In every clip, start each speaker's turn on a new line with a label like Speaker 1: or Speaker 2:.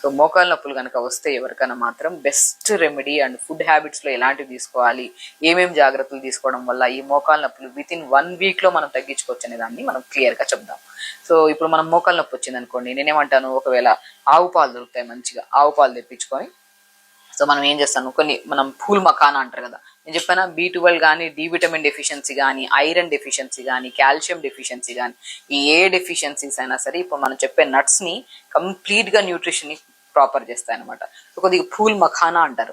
Speaker 1: So మోకాలు నొప్పులు కనుక వస్తే ఎవరికైనా మాత్రం బెస్ట్ రెమెడీ అండ్ ఫుడ్ హ్యాబిట్స్లో ఎలాంటివి తీసుకోవాలి, ఏమేమి జాగ్రత్తలు తీసుకోవడం వల్ల ఈ మోకాలు నొప్పులు వితిన్ 1 వీక్లో మనం తగ్గించుకోవచ్చు అనే దాన్ని మనం క్లియర్గా చెప్దాం. సో ఇప్పుడు మనం మోకాలు నొప్పి వచ్చింది అనుకోండి, నేనేమంటాను, ఒకవేళ ఆవు పాలు దొరుకుతాయి, మంచిగా ఆవు పాలు తెప్పించుకొని, సో మనం ఏం చేస్తాను, మనం పూల్ మఖానా అంటారు కదా, నేను చెప్పాను B12 కానీ, డి విటమిన్ డెఫిషియన్సీ కానీ, ఐరన్ డెఫిషియన్సీ కానీ, కాల్షియం డెఫిషియన్సీ కానీ, ఈ ఏ డెఫిషియన్సీస్ అయినా సరే ఇప్పుడు మనం చెప్పే నట్స్ని కంప్లీట్గా న్యూట్రిషన్ని ప్రాపర్ చేస్తాయి అనమాట. సో కొద్దిగా పూల్ మఖానా అంటారు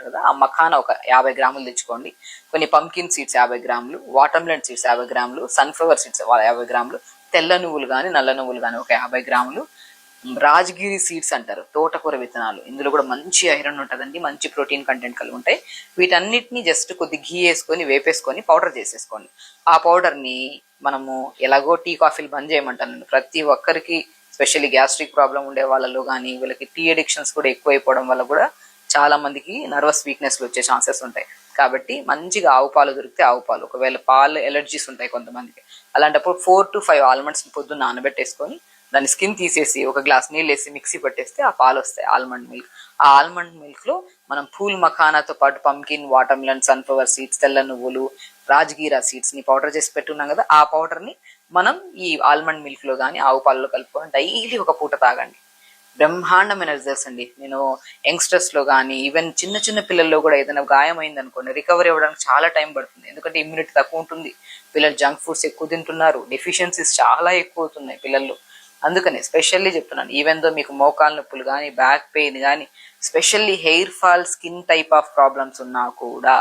Speaker 1: కదా, ఆ మఖానా ఒక 50 గ్రాములు తెచ్చుకోండి. కొన్ని పంకిన్ సీడ్స్ 50 గ్రాములు, వాటర్మెలన్ సీడ్స్ 50 గ్రాములు, సన్ఫ్లవర్ సీడ్స్ 50 గ్రాములు, తెల్ల నువ్వులు కానీ నల్ల నువ్వులు కానీ ఒక 50 గ్రాములు, రాజగిరి సీడ్స్ అంటారు, తోటకూర విత్తనాలు, ఇందులో కూడా మంచి ఐరన్ ఉంటుందండి, మంచి ప్రోటీన్ కంటెంట్ కలిగి ఉంటాయి. వీటన్నిటిని జస్ట్ కొద్ది ఘీ వేసుకొని వేపేసుకొని పౌడర్ చేసేసుకోండి. ఆ పౌడర్ని మనము ఎలాగో టీ కాఫీలు బంద్ చేయమంటాను. ప్రతి ఒక్కరికి స్పెషల్లీ గ్యాస్ట్రిక్ ప్రాబ్లం ఉండే వాళ్ళలో కానీ, వీళ్ళకి టీ అడిక్షన్స్ కూడా ఎక్కువైపోవడం వల్ల కూడా చాలా మందికి నర్వస్ వీక్నెస్లు వచ్చే ఛాన్సెస్ ఉంటాయి. కాబట్టి మంచిగా ఆవు పాలు దొరికితే ఆవు పాలు, ఒకవేళ పాలు ఎలర్జీస్ ఉంటాయి కొంతమందికి, అలాంటప్పుడు 4 to 5 ఆల్మండ్స్ పొద్దున్న నానబెట్టేసుకొని దాని స్కిన్ తీసేసి ఒక గ్లాస్ నీళ్ళు వేసి మిక్సీ పట్టేస్తే ఆ పాలు వస్తాయి, ఆల్మండ్ మిల్క్. ఆ ఆల్మండ్ మిల్క్లో మనం పూల్ మఖానాతో పాటు పంకిన్, వాటర్మెలన్, సన్ఫ్లవర్ సీడ్స్, తెల్ల నువ్వులు, రాజగీరా సీడ్స్ని పౌడర్ చేసి పెట్టున్నాం కదా, ఆ పౌడర్ని మనం ఈ ఆల్మండ్ మిల్క్లో కానీ ఆవు పాలలో కలుపుకొని డైలీ ఒక పూట తాగండి. బ్రహ్మాండమైన రిజల్ట్స్ అండి. నేను యంగ్స్టర్స్లో కానీ ఈవెన్ చిన్న చిన్న పిల్లల్లో కూడా ఏదైనా గాయం అయింది అనుకోండి, రికవరీ అవ్వడానికి చాలా టైం పడుతుంది. ఎందుకంటే ఇమ్యూనిటీ తక్కువ ఉంటుంది, పిల్లలు జంక్ ఫుడ్స్ ఎక్కువ తింటున్నారు, డెఫిషియన్సీస్ చాలా ఎక్కువ అవుతున్నాయి పిల్లల్లో. అందుకని స్పెషల్లీ చెప్తున్నాను, ఈవెన్ దో మీకు మోకాలు నొప్పులు కానీ, బ్యాక్ పెయిన్ కానీ, specially hair fall, skin type of problems ఉన్నా కూడా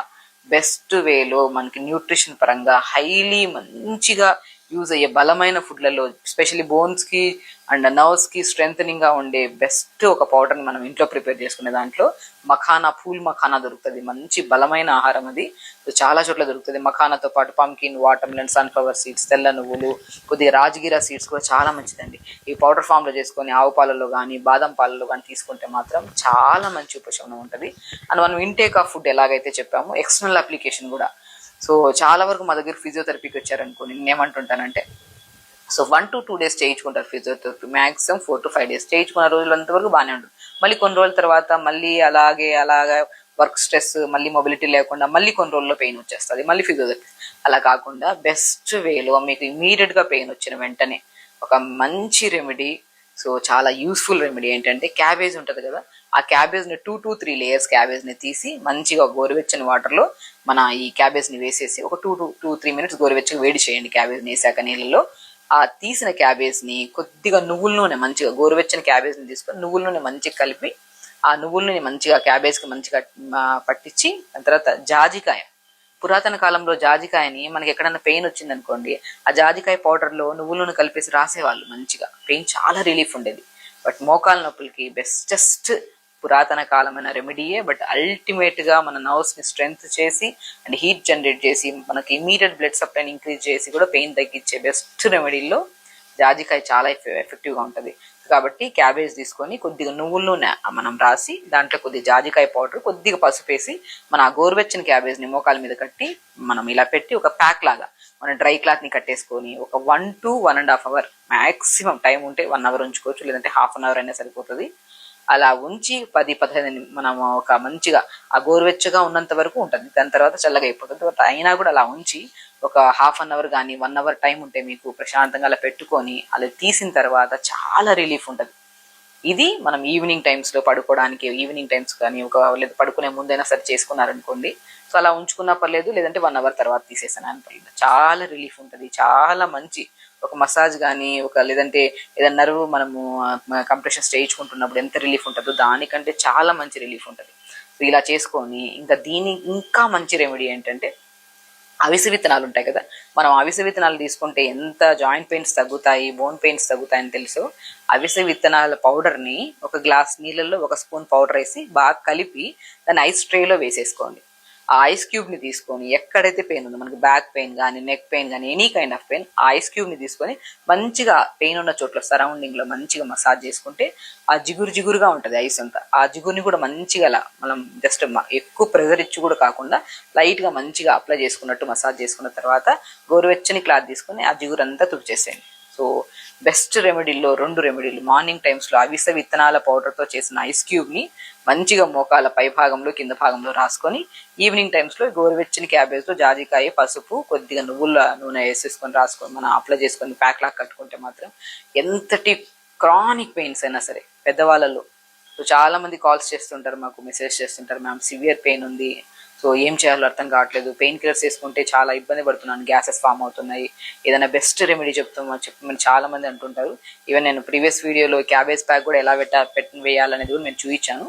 Speaker 1: బెస్ట్ వేలో మనకి న్యూట్రిషన్ పరంగా హైలీ మంచిగా యూజ్ అయ్యే బలమైన ఫుడ్లలో, స్పెషల్లీ బోన్స్కి అండ్ నర్వ్స్కి స్ట్రెంథనింగ్గా ఉండే బెస్ట్ ఒక పౌడర్ని మనం ఇంట్లో ప్రిపేర్ చేసుకునే దాంట్లో మఖానా, పూల్ మఖానా దొరుకుతుంది. మంచి బలమైన ఆహారం అది, చాలా చోట్ల దొరుకుతుంది. మఖానాతో పాటు పంకిన్, వాటర్మెలన్, సన్ఫ్లవర్ సీడ్స్, తెల్ల నువ్వులు, కొద్దిగా రాజగిరా సీడ్స్ కూడా చాలా మంచిదండి. ఈ పౌడర్ ఫామ్లో చేసుకొని ఆవు పాలలో కానీ బాదం పాలలో కానీ తీసుకుంటే మాత్రం చాలా మంచి ఉపశమనం ఉంటుంది. అండ్ మనం ఇంటేక్ ఆఫ్ ఫుడ్ ఎలాగైతే చెప్పామో ఎక్స్టర్నల్ అప్లికేషన్ కూడా. సో చాలా వరకు మా దగ్గర ఫిజియోథెరపీకి వచ్చారనుకోండి, నేనేమంటుంటానంటే, సో 1 to 2 days చేయించుకుంటారు ఫిజియోథెరపీ, మ్యాక్సిమం 4 to 5 days చేయించుకున్న రోజులంతవరకు బాగానే ఉంటుంది. మళ్ళీ కొన్ని రోజుల తర్వాత మళ్ళీ అలాగే వర్క్ స్ట్రెస్, మళ్ళీ మొబిలిటీ లేకుండా మళ్ళీ కొన్ని రోజుల్లో పెయిన్ వచ్చేస్తుంది, మళ్ళీ ఫిజియోథెరపీ. అలా కాకుండా బెస్ట్ వేలో మీకు ఇమీడియట్గా పెయిన్ వచ్చిన వెంటనే ఒక మంచి రెమెడీ, సో చాలా యూస్ఫుల్ రెమెడీ ఏంటంటే, క్యాబేజ్ ఉంటుంది కదా, ఆ క్యాబేజ్ని 2 to 3 layers క్యాబేజ్ని తీసి మంచిగా గోరువెచ్చని వాటర్లో మన ఈ క్యాబేజ్ని వేసేసి ఒక 2 to 3 minutes గోరువెచ్చగా వేడి చేయండి. క్యాబేజ్ని వేసాక నీళ్ళలో ఆ తీసిన క్యాబేజ్ని కొద్దిగా నువ్వుల నూనె, మంచిగా గోరువెచ్చని క్యాబేజ్ని తీసుకొని నువ్వుల నూనె మంచిగా కలిపి ఆ నువ్వుల నూనె మంచిగా క్యాబేజ్కి మంచిగా పట్టించి, దాని తర్వాత జాజికాయ, పురాతన కాలంలో జాజికాయని మనకి ఎక్కడన్నా పెయిన్ వచ్చింది అనుకోండి, ఆ జాజికాయ పౌడర్లో నువ్వుల నూనె కలిపేసి రాసేవాళ్ళు, మంచిగా పెయిన్ చాలా రిలీఫ్ ఉండేది. బట్ మోకాలు నొప్పులకి బెస్టెస్ట్ పురాతన కాలమైన రెమెడీయే, బట్ అల్టిమేట్గా మన నర్వ్స్ని స్ట్రెంగ్త్ చేసి అండ్ హీట్ జనరేట్ చేసి మనకి ఇమీడియట్ బ్లడ్ సప్లైని ఇంక్రీజ్ చేసి కూడా పెయిన్ తగ్గించే బెస్ట్ రెమెడీల్లో జాజికాయ చాలా ఎఫెక్టివ్గా ఉంటుంది. కాబట్టి క్యాబేజ్ తీసుకొని కొద్దిగా నువ్వుల నూనె మనం రాసి దాంట్లో కొద్దిగా జాజికాయ పౌడర్, కొద్దిగా పసుపు వేసి మన ఆ గోరువెచ్చని క్యాబేజ్ని మోకాల మీద కట్టి మనం ఇలా పెట్టి ఒక ప్యాక్ లాగా మన డ్రై క్లాత్ని కట్టేసుకొని ఒక 1 to 1.5 hours మ్యాక్సిమం టైం ఉంటే 1 hour ఉంచుకోవచ్చు, లేదంటే ½ an hour అయినా సరిపోతుంది. అలా ఉంచి 10-15 మనం ఒక మంచిగా ఆ గోరువెచ్చగా ఉన్నంత వరకు ఉంటుంది, దాని తర్వాత చల్లగా అయిపోతుంది. అయినా కూడా అలా ఉంచి ఒక ½ an hour కానీ 1 hour టైం ఉంటే మీకు ప్రశాంతంగా అలా పెట్టుకొని అలా తీసిన తర్వాత చాలా రిలీఫ్ ఉంటుంది. ఇది మనం ఈవినింగ్ టైమ్స్లో పడుకోవడానికి, ఈవినింగ్ టైమ్స్ కానీ లేదా పడుకునే ముందైనా సరే చేసుకున్నారనుకోండి, సో అలా ఉంచుకున్నా పర్లేదు, లేదంటే 1 hour తర్వాత తీసేసాను పర్లేదు, చాలా రిలీఫ్ ఉంటుంది. చాలా మంచి ఒక మసాజ్ కానీ లేదంటే ఏదైనా నర్వ్ మనము కంప్రెషన్స్ చేయించుకుంటున్నప్పుడు ఎంత రిలీఫ్ ఉంటుందో దానికంటే చాలా మంచి రిలీఫ్ ఉంటుంది. సో ఇలా చేసుకొని ఇంకా ఇంకా మంచి రెమెడీ ఏంటంటే, అవిసె విత్తనాలు ఉంటాయి కదా, మనం అవిసె విత్తనాలు తీసుకుంటే ఎంత జాయింట్ పెయిన్స్ తగ్గుతాయి, బోన్ పెయిన్స్ తగ్గుతాయని తెలుసు. అవిసె విత్తనాల పౌడర్ని ఒక గ్లాస్ నీళ్ళల్లో 1 spoon పౌడర్ వేసి బాగా కలిపి దాన్ని ఐస్ ట్రేలో వేసేసుకోండి. ఆ ఐస్ క్యూబ్ని తీసుకొని ఎక్కడైతే పెయిన్ ఉందో, మనకి బ్యాక్ పెయిన్ కానీ, నెక్ పెయిన్ కానీ, ఎనీ కైండ్ ఆఫ్ పెయిన్, ఆ ఐస్ క్యూబ్ని తీసుకొని మంచిగా పెయిన్ ఉన్న చోట్ల సరౌండింగ్లో మంచిగా మసాజ్ చేసుకుంటే ఆ జిగురుగా ఉంటుంది ఐస్ అంతా. ఆ జిగురుని కూడా మంచిగా అలా మనం జస్ట్ ఎక్కువ ప్రెజర్ ఇచ్చి కూడా కాకుండా లైట్గా మంచిగా అప్లై చేసుకున్నట్టు మసాజ్ చేసుకున్న తర్వాత గోరువెచ్చని క్లాత్ తీసుకొని ఆ జిగురు అంతా తుడిచేసేయండి. సో బెస్ట్ రెమెడీలో 2 రెమెడీలు. మార్నింగ్ టైమ్స్లో అవిసె విత్తనాల పౌడర్తో చేసిన ఐస్ క్యూబ్ని మంచిగా మోకాల పై భాగంలో కింద భాగంలో రాసుకొని, ఈవినింగ్ టైమ్స్లో గోరువెచ్చని క్యాబేజ్తో జాజికాయ, పసుపు, కొద్దిగా నువ్వుల నూనె వేసేసుకొని రాసుకొని మనం అప్లై చేసుకొని ప్యాక్ లాగా కట్టుకుంటే మాత్రం ఎంతటి క్రానిక్ పెయిన్స్ అయినా సరే పెద్దవాళ్ళలో. సో చాలా మంది కాల్స్ చేస్తుంటారు, మాకు మెసేజ్ చేస్తుంటారు, మ్యామ్ సివియర్ పెయిన్ ఉంది, సో ఏం చేయాలో అర్థం కావట్లేదు, పెయిన్ కిల్లర్స్ వేసుకుంటే చాలా ఇబ్బంది పడుతున్నాను, గ్యాసెస్ ఫామ్ అవుతున్నాయి, ఏదైనా బెస్ట్ రెమెడీ చెప్పమని చాలా మంది అంటుంటారు. ఈవెన్ నేను ప్రీవియస్ వీడియోలో క్యాబేజ్ ప్యాక్ కూడా ఎలా వేయాలనేది కూడా నేను చూపించాను.